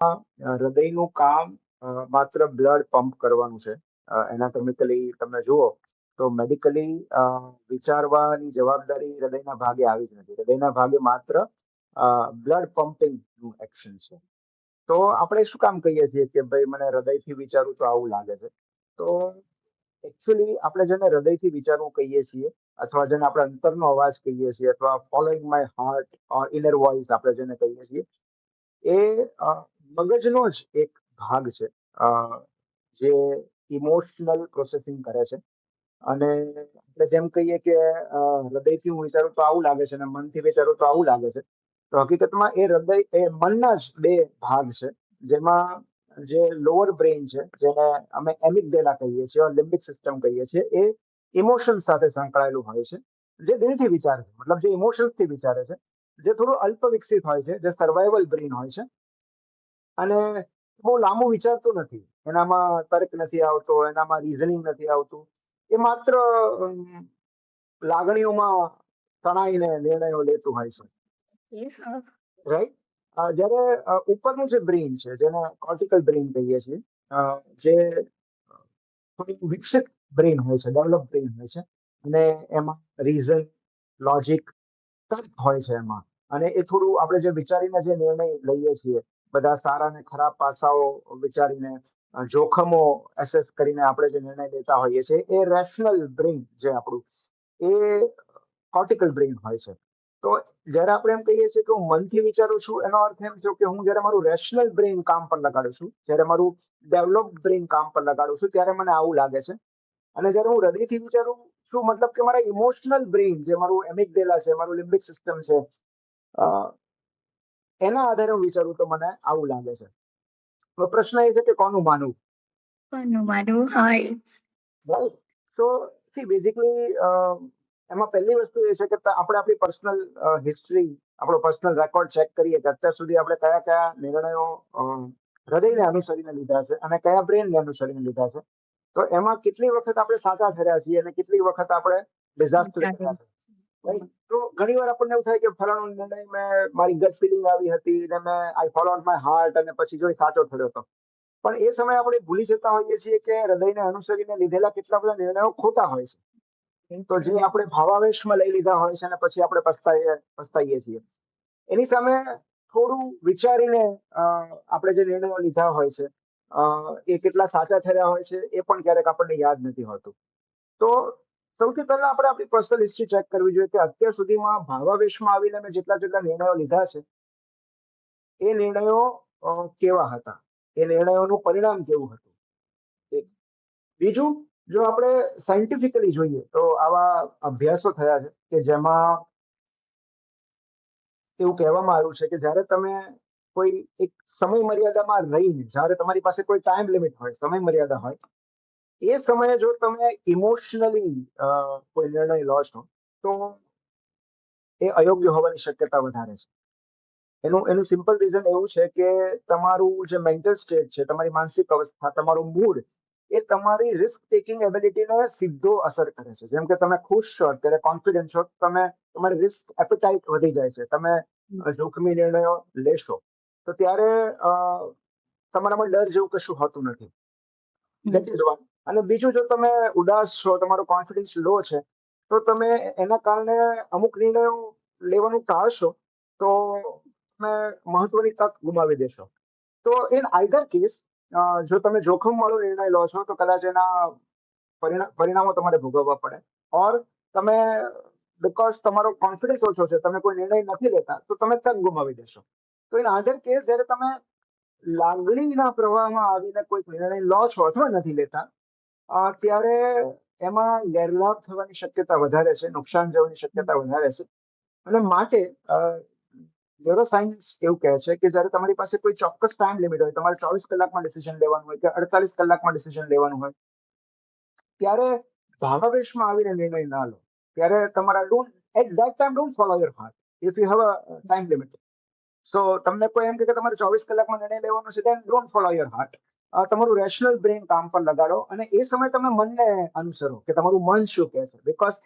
હૃદયનું કામ માત્ર blood pump કરવાનું છે. એનાટોમિકલી તમે જુઓ તો મેડિકલી વિચારવાની જવાબદારી હૃદયના ભાગે આવી જ નથી. હૃદયના ભાગે માત્ર બ્લડ પમ્પિંગ નું એક્શન છે. તો આપણે શું કામ કહીએ છીએ કે ભાઈ મને હૃદયથી વિચારું તો આવું લાગે છે? તો એકચ્યુઅલી આપણે જેને હૃદયથી વિચારવું કહીએ છીએ, અથવા જેને આપણે અંતરનો અવાજ કહીએ છીએ, અથવા following my heart or inner voice આપણે જેને કહીએ છીએ, એ મગજનો જ એક ભાગ છે, જે ઇમોશનલ પ્રોસેસિંગ કરે છે. અને આપણે જેમ કહીએ કે હૃદયથી હું વિચારું તો આવું લાગે છે અને મનથી વિચારું તો આવું લાગે છે. તો હકીકતમાં એ હૃદય એ મનના જ બે ભાગ છે, જેમાં જે લોઅર બ્રેઇન છે, જેને અમે એમિગડેલા કહીએ છીએ, લિમ્બિક સિસ્ટમ કહીએ છીએ, એ ઇમોશન સાથે સંકળાયેલું હોય છે, જે દિલથી વિચારે છે, મતલબ જે ઇમોશન્સ થી વિચારે છે, જે થોડું અલ્પ વિકસિત હોય છે, જે સર્વાઈવલ બ્રેઇન હોય છે. અને બહુ લાંબુ વિચારતું નથી, એનામાં તર્ક નથી આવતો, એનામાં રીઝનિંગ નથી આવતું. એ માત્ર લાગણીઓમાં તણાઈને નિર્ણયો લેતું હોય છે, હા. રાઈટ? જ્યારે ઉપરનું જે બ્રેઇન છે, જેને કોર્ટિકલ બ્રેઇન કહીએ છીએ, જે થોડું વિકસિત બ્રેઇન હોય છે, ડેવલપ બ્રેઇન હોય છે, અને એમાં રીઝન, લોજિક, તર્ક હોય છે એમાં. અને એ થોડું આપણે જે વિચારીને જે નિર્ણય લઈએ છીએ, બધા સારા ને ખરાબ પાસાઓ વિચારીને, જોખમો એસેસ કરીને આપણે જે નિર્ણય લેતા હોઈએ છીએ, એ રેશનલ બ્રેઇન જે આપણું, એ કોર્ટિકલ બ્રેઇન હોય છે. તો જ્યારે આપણે એમ કહીએ છીએ કે હું મનથી વિચારું છું, એનો અર્થ એમ છે કે હું જ્યારે મારું રેશનલ બ્રેઇન કામ પર લગાડું છું, જ્યારે મારું ડેવલપ બ્રેઇન કામ પર લગાડું છું, ત્યારે મને આવું લાગે છે. અને જ્યારે હું હૃદયથી વિચારું છું, મતલબ કે મારા ઇમોશનલ બ્રેઇન, જે મારું એમિગડેલા છે, મારું લિમ્બિક સિસ્ટમ છે, અ, એના આધારે હું વિચારું તો મને આવું લાગે છે. તો પ્રશ્ન એ છે કે કોનું માનવું, કોનું માનવું? હા, રાઈટ? તો સી બેઝિકલી એમાં પહેલી વસ્તુ એ છે કે આપણે આપણી પર્સનલ હિસ્ટ્રી, આપણો પર્સનલ રેકોર્ડ ચેક કરીએ કે અત્યાર સુધી આપણે કયા કયા નિર્ણયો હૃદયને અનુસરીને લીધા છે અને કયા બ્રેનને અનુસરીને લીધા છે. તો એમાં કેટલી વખત આપણે સાચા ઠર્યા છીએ અને કેટલી વખત આપણે ડિઝાસ્ટર થયા છે, right? તો ઘણી વાર આપણને એવું થાય કે ફલાણો નિર્ણય મેં, મારી ગટ ફિલિંગ આવી હતી ને મેં આઈ ફોલોડ માય હાર્ટ, અને પછી જો એ સાચો ઠર્યો હતો. પણ એ સમયે આપણે ભૂલી જતા હોઈએ છીએ કે હૃદયને અનુસરીને લીધેલા કેટલા બધા નિર્ણયો ખોટા હોય છે. તો જે આપણે ભાવાવેશમાં લઈ લીધા હોય છે અને પછી આપણે પસ્તાઈએ છીએ. એની સામે થોડું વિચારીને આપણે જે નિર્ણયો લીધા હોય છે, એ કેટલા સાચા ઠર્યા હોય છે, એ પણ ક્યારેક આપણને યાદ નથી હોતું. તો સૌથી પહેલા આપણે આપણી પર્સનલ હિસ્ટ્રી ચેક કરવી જોઈએ કે અત્યાર સુધીમાં ભાવાવેશમાં આવીને મેં જેટલા જેટલા નિર્ણયો લીધા છે, એ નિર્ણયો કેવા હતા, એ નિર્ણયોનું પરિણામ કેવું હતું. એક. બીજું, જો આપણે સાયન્ટિફિકલી જોઈએ તો આવા અભ્યાસો થયા છે કે જેમાં એવું કહેવામાં આવ્યું છે કે જ્યારે તમે કોઈ એક સમય મર્યાદામાં રહીને, જ્યારે તમારી પાસે કોઈ ટાઈમ લિમિટ હોય, સમય મર્યાદા હોય, એ સમયે જો તમે ઇમોશનલી કોઈ નિર્ણય લો છો, તો એ અયોગ્ય હોવાની શક્યતા વધારે છે. એનું સિમ્પલ રીઝન એવું છે કે તમારું જે મેન્ટલ સ્ટેટ છે, તમારી માનસિક અવસ્થા, તમારું મૂડ, એ તમારી રિસ્ક ટેકિંગ એબિલિટીને સીધો અસર કરે છે. જેમ કે તમે ખુશ છો, અત્યારે કોન્ફિડન્ટ છો, તમે, તમારી રિસ્ક એપેટાઇટ વધી જાય છે, તમે જોખમી નિર્ણયો લેશો. તો ત્યારે તમારામાં ડર જેવું કશું હોતું નથી. That is one. અને બીજું, જો તમે ઉદાસ છો, તમારો કોન્ફિડન્સ લો છે, તો તમે એના કારણે અમુક નિર્ણયો લેવાનું ટાળશો, તો તમે મહત્વની તક ગુમાવી દેશો. તો ઇન આઈધર કેસ, જો તમે જોખમ વાળો નિર્ણય લો છો તો કદાચ એના પરિણામો તમારે ભોગવવા પડે. ઓર તમે, બીકોઝ તમારો કોન્ફિડન્સ ઓછો છે, તમે કોઈ નિર્ણય નથી લેતા, તો તમે તક ગુમાવી દેશો. તો ઇન આઈધર કેસ, જ્યારે તમે લાગણીના પ્રવાહમાં આવીને કોઈ નિર્ણય લો છો અથવા નથી લેતા, ત્યારે એમાં ગેરલાભ થવાની શક્યતા વધારે છે, નુકસાન જવાની શક્યતા વધારે છે. અને માટે ન્યુરોસાયન્સ એવું કહે છે કે જ્યારે તમારી પાસે કોઈ ચોક્કસ ટાઈમ લિમિટ હોય, તમારે 24 કલાકમાં ડિસિઝન લેવાનું હોય કે 48 કલાકમાં ડિસિઝન લેવાનું હોય, ત્યારે ભાવાવેશમાં આવીને નિર્ણય ના લો. ત્યારે તમારા don't at that time don't follow your heart if you have a time limit. So તમને કોઈ એમ કે તમારે 24 કલાકમાં નિર્ણય લેવાનો છે, then don't follow your heart. તમારું રેશનલ બ્રેન કામ પર લગાડો અને એ સમયે તમે મનને અનુસરો કે તમારું મન શું કહે છે. બીકોઝ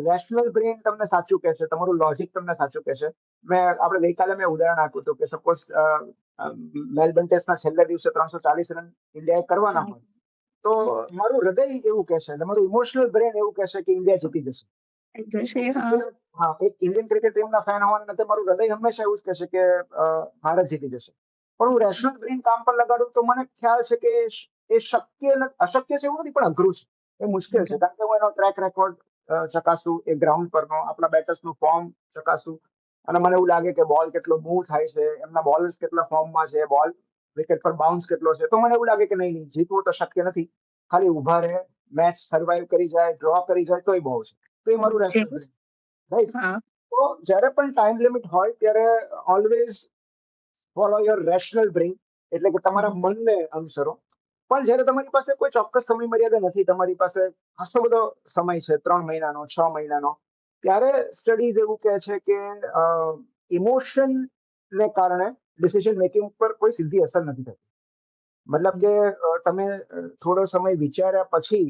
રેશનલ બ્રેન તમને સાચું કહે છે, તમારું લોજિક તમને સાચું કહે છે. આપણે ગઈકાલે મેં ઉદાહરણ આપ્યું હતું કે સપોઝ મેલબર્ન ટેસ્ટના છેલ્લા દિવસે 340 રન ઇન્ડિયાએ કરવાના હોય, તો મારું હૃદય એવું કહે છે, મારું ઇમોશનલ બ્રેન એવું કહે છે કે ઇન્ડિયા જીતી જશે. જશે હા. હા, એક ઇન્ડિયન ક્રિકેટ ટીમના ફેન હોવાને નાતે મારું હૃદય હંમેશા એવું જ કહેશે કે ભારત જીતી જશે. પણ હું રેશનલ બ્રેન કામ પર લગાડું તો મને ખ્યાલ છે કે એ અશક્ય છે એવું નથી, પણ અઘરું છે, એ મુશ્કેલ છે. કારણ કે હું એનો ટ્રેક રેકોર્ડ ચકાસું, એ ગ્રાઉન્ડ પરનો આપણા બેટર્સનું ફોર્મ ચકાસું, અને મને એવું લાગે કે બોલ કેટલો મૂવ થાય છે, એમના બોલર્સ કેટલા ફોર્મમાં છે, બોલ વિકેટ પર બાઉન્સ કેટલો છે, તો મને એવું લાગે કે નહીં, જીતવું તો શક્ય નથી, ખાલી ઉભા રહે, મેચ સર્વાઈવ કરી જાય, ડ્રો કરી જાય તોય બહુ છે. તો એ મારું રેશનલ બ્રેન, રાઈટ. હા. તો જ્યારે પણ ટાઈમ લિમિટ હોય ત્યારે always follow your rational brain, એટલે કે તમારા મનને અનુસરો. પણ જ્યારે તમારી પાસે કોઈ ચોક્કસ સમય મર્યાદા નથી, તમારી પાસે ખાસો બધો સમય છે, 3 મહિનાનો, 6 મહિનાનો, ત્યારે સ્ટડીઝ એવું કહે છે કે ઇમોશન ને કારણે ડિસિઝન મેકિંગ પર કોઈ સીધી અસર નથી થતી. મતલબ કે તમે થોડો સમય વિચાર્યા પછી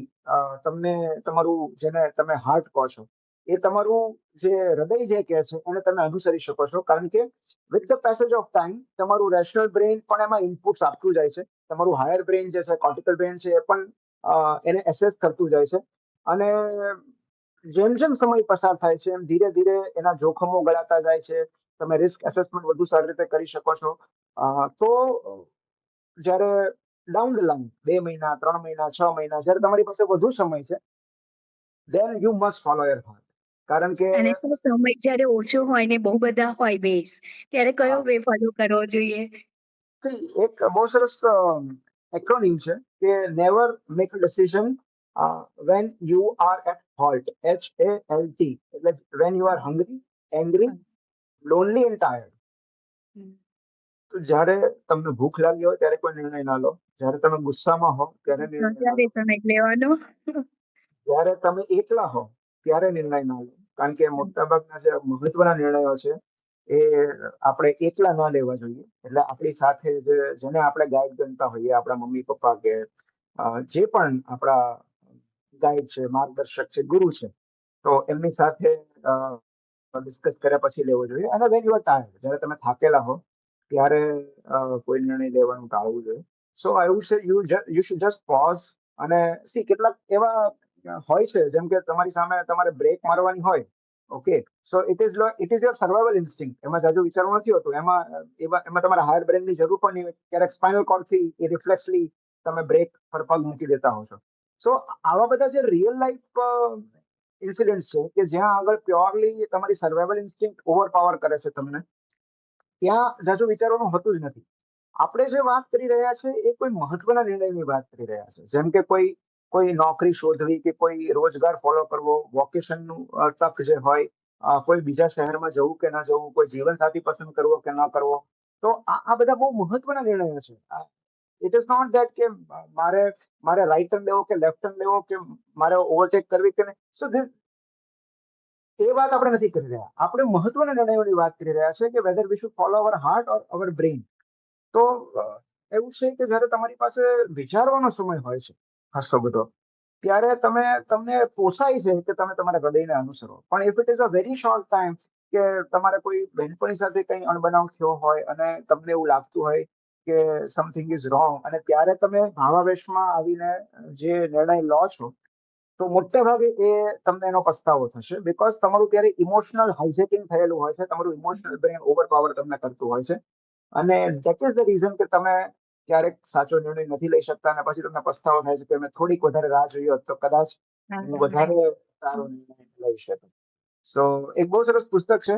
તમને તમારું, જેને તમે હાર્ટ કહો છો, એ તમારું જે હૃદય જે કહે છે એને તમે અનુસરી શકો છો. કારણ કે with the passage of time તમારું રેશનલ બ્રેન પણ એમાં ઇનપુટ્સ આપતું જાય છે, તમારું હાયર બ્રેન જે છે, કોર્ટિકલ બ્રેન છે, એ પણ એને એસેસ કરતું જાય છે. અને જેમ જેમ સમય પસાર થાય છે એમ ધીરે ધીરે એના જોખમો ગળાતા જાય છે, તમે રિસ્ક એસેસમેન્ટ વધુ સારી રીતે કરી શકો છો. તો જ્યારે ડાઉન ધ લાઈન 2 મહિના, 3 મહિના, 6 મહિના, જ્યારે તમારી પાસે વધુ સમય છે, then you must follow your heart. કારણ કે અને શું સમય જ્યારે ઓછો હોય ને બહુ બધા હોય બેઝ, ત્યારે કયો વે ફોલો કરવો જોઈએ? એક બહુ સરસ એક્રોનિમ છે કે never make a decision when you are at halt, HALT, એટલે when you are hungry, angry, lonely and tired. તો જ્યારે તમને ભૂખ લાગી હોય ત્યારે કોઈ નિર્ણય ના લો, જ્યારે તમે ગુસ્સામાં હો ત્યારે નિર્ણય ના ત્યારે લો, તો નહીં લેવાનો. જ્યારે તમે એકલા હો ત્યારે નિર્ણય ના લો. કારણ કે મોટાભાગના જે મહત્વના નિર્ણયો છે એ આપણે એકલા ન લેવા જોઈએ. એટલે આપણી સાથે જેને આપણે ગાઈડ ગણતા હોઈએ, આપણા મમ્મી પપ્પા કે જે પણ આપણા ગાઈડ છે, માર્ગદર્શક છે, ગુરુ છે, તો એમની સાથે ડિસ્કસ કર્યા પછી લેવો જોઈએ. અને વેન યુ આર ટાયર્ડ, જ્યારે તમે થાકેલા હો ત્યારે કોઈ નિર્ણય લેવાનું ટાળવું જોઈએ. So I would say you should just pause. અને સી કેટલાક એવા હોય છે, જેમ કે તમારી સામે તમારે બ્રેક મારવાની હોય, okay, so it is your survival instinct, એમાં જાજુ વિચારવું નથી હોતું. એમાં તમારા હાયર બ્રેનની જરૂર પણ નહીં હોય. ક્યારેક સ્પાઇનલ કોર્ડથી એ રિફ્લેક્સલી તમે બ્રેક પર પગ મૂકી દેતા હો છો. સો આવા બધા જે રિયલ લાઈફ ઇન્સિડન્ટ છે કે જ્યાં આગળ પ્યોરલી તમારી સર્વાઇવલ ઇન્સ્ટિંક્ટ ઓવરપાવર કરે છે તમને, ત્યાં જાજુ વિચારવાનું હોતું જ નથી. આપણે જે વાત કરી રહ્યા છે એ કોઈ મહત્વના નિર્ણયની વાત કરી રહ્યા છે, જેમ કે કોઈ નોકરી શોધવી, કે કોઈ રોજગાર ફોલો કરવો, વોકેશનનું તક જે હોય, કોઈ બીજા શહેરમાં જવું કે ન જવું, કોઈ જીવનસાથી પસંદ કરવો કે ન કરવો. તો આ બધા બહુ મહત્વના નિર્ણયો છે. ઇટ ઇઝ નોટ ધેટ કે મારે રાઈટ ટર્ન લેવો કે લેફ્ટ ટર્ન લેવો, કે મારે ઓવરટેક કરવી કે નહીં. સો એ વાત આપણે નથી કરી રહ્યા. આપણે મહત્વના નિર્ણયોની વાત કરી રહ્યા છે કે whether we should follow our heart or our brain. તો એવું છે કે જ્યારે તમારી પાસે વિચારવાનો સમય હોય છે ખાસો બધો, ત્યારે તમને પોસાય છે કે તમે તમારા હૃદયને અનુસરો. પણ if it is a very short time, કે તમારે કોઈ બહેનપણી સાથે કંઈ અણબનાવ થયો હોય અને તમને એવું લાગતું હોય કે સમથિંગ ઇઝ રોંગ, અને ત્યારે તમે ભાવાવેશમાં આવીને જે નિર્ણય લો છો, તો મોટે ભાગે એ તમને એનો પસ્તાવો થશે. બીકોઝ તમારું ત્યારે ઇમોશનલ હાઇજેકિંગ થયેલું હોય છે, તમારું ઇમોશનલ બ્રેન ઓવરપાવર તમને કરતું હોય છે. અને ધેટ ઇઝ ધ રીઝન કે તમે ક્યારેક સાચો નિર્ણય નથી લઈ શકતા, અને પછી તમને પસ્તાવો થાય છે કે મેં થોડીક વધારે રાહ જોઈ હોત તો કદાચ હું વધારે સારો નિર્ણય લઈ શકત. સો એક બહુ સરસ પુસ્તક છે,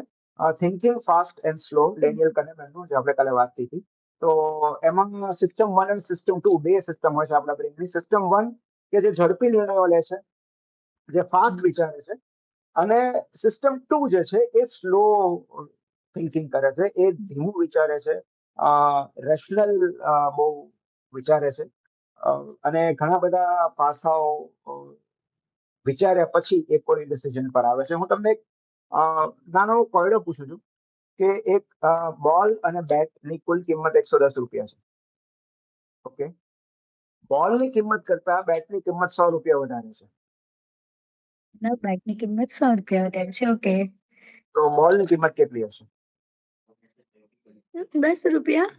thinking fast and slow, Daniel કનેમેનનું, જે આપણે કાલે વાત થઈ હતી. તો એમાં સિસ્ટમ 1 અને સિસ્ટમ 2 બે સિસ્ટમ હોય છે આપણા બ્રેનની. સિસ્ટમ 1 કે જે ઝડપી નિર્ણયો લે છે, જે ફાસ્ટ વિચારે છે, અને સિસ્ટમ 2 જે છે એ સ્લો થિંકિંગ કરે છે, એ ધીમું વિચારે છે, રેશનલ બહુ વિચારે છે, અને ઘણા બધા પાસાઓ વિચાર્યા પછી એ કોઈ ડિસિઝન પર આવે છે. હું તમને એક નાનો કોયડો પૂછું છું કે એક બોલ અને બેટ ની કુલ કિંમત 110 રૂપિયા છે, ઓકે. બોલની કિંમત કરતા બેટની કિંમત 100 રૂપિયા વધારે છે. ના, બેટની કિંમત 100 રૂપિયા વધારે છે. ઓકે. તો બોલની કિંમત કેટલી હશે? 10 રૂપિયા?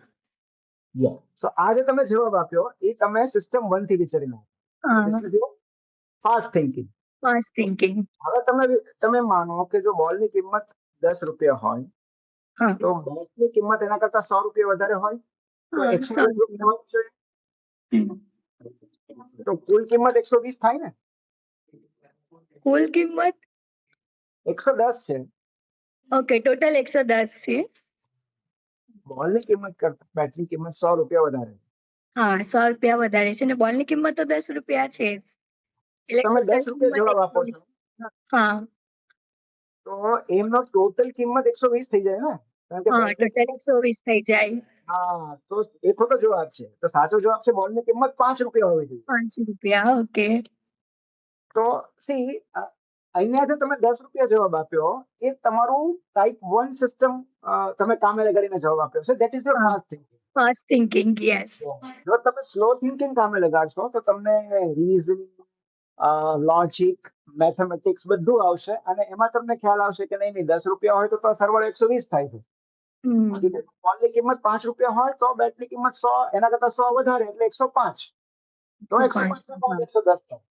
તો આ જે તમે જવાબ આપ્યો એ તમે સિસ્ટમ 1 થી વિચારીને હા, ફાસ્ટ થિંકિંગ. Fast thinking. હવે તમે માનો કે જો બોલની કિંમત 10 રૂપિયા હોય હા, તો બેટની કિંમત એના કરતા 100 રૂપિયા વધારે હોય તો હા, 100 110 રૂપિયા રૂપિયા. હોવી જોઈએ. હમ. તો કુલ કિંમત 120 થાય ને? કુલ કિંમત? 110 છે. ઓકે, ટોટલ 110 છે. બોલની કિંમત કરતા બેટની કિંમત 100 રૂપિયા વધારે. હા, 100 રૂપિયા વધારે છે ને બોલની કિંમત તો 10 રૂપિયા છે જ. એટલે તમે ટોટલ 10 રૂપિયા કિંમત જવાબ આપો છો 120. હા, તો એમનો ટોટલ કિંમત 120 થઈ જાય ને, કારણ કે હા, બેટની ટોટલ કિંમત 120 થઈ જાય. હા, તો એ ખોટો જવાબ છે. તો સાચો જવાબ છે બોલની કિંમત 5 રૂપિયા હોવી જોઈએ. 5 રૂપિયા. ઓકે. તો સી અહીંયા જે તમે 10 રૂપિયા જવાબ આપ્યો એ તમારું ટાઈપ 1 સિસ્ટમ તમે કામે લગાડીને જવાબ આપ્યો છે. ધેટ ઇઝ યોર હા, fast thinking. Fast thinking. Yes. જો તમે સ્લો થિંકિંગ કામે લગાડશો તો તમને રીઝનિંગ, લોજિક, મેથેમેટિક્સ બધું આવશે અને એમાં તમને ખ્યાલ આવશે કે નહીં 10 રૂપિયા હોય તો સરવાળો 120 થાય છે. હમ. બોલની કિંમત 5 રૂપિયા હોય તો બેટની કિંમત 100 એના કરતા 100 વધારે એટલે 105. તો 5. 105 110 થાય.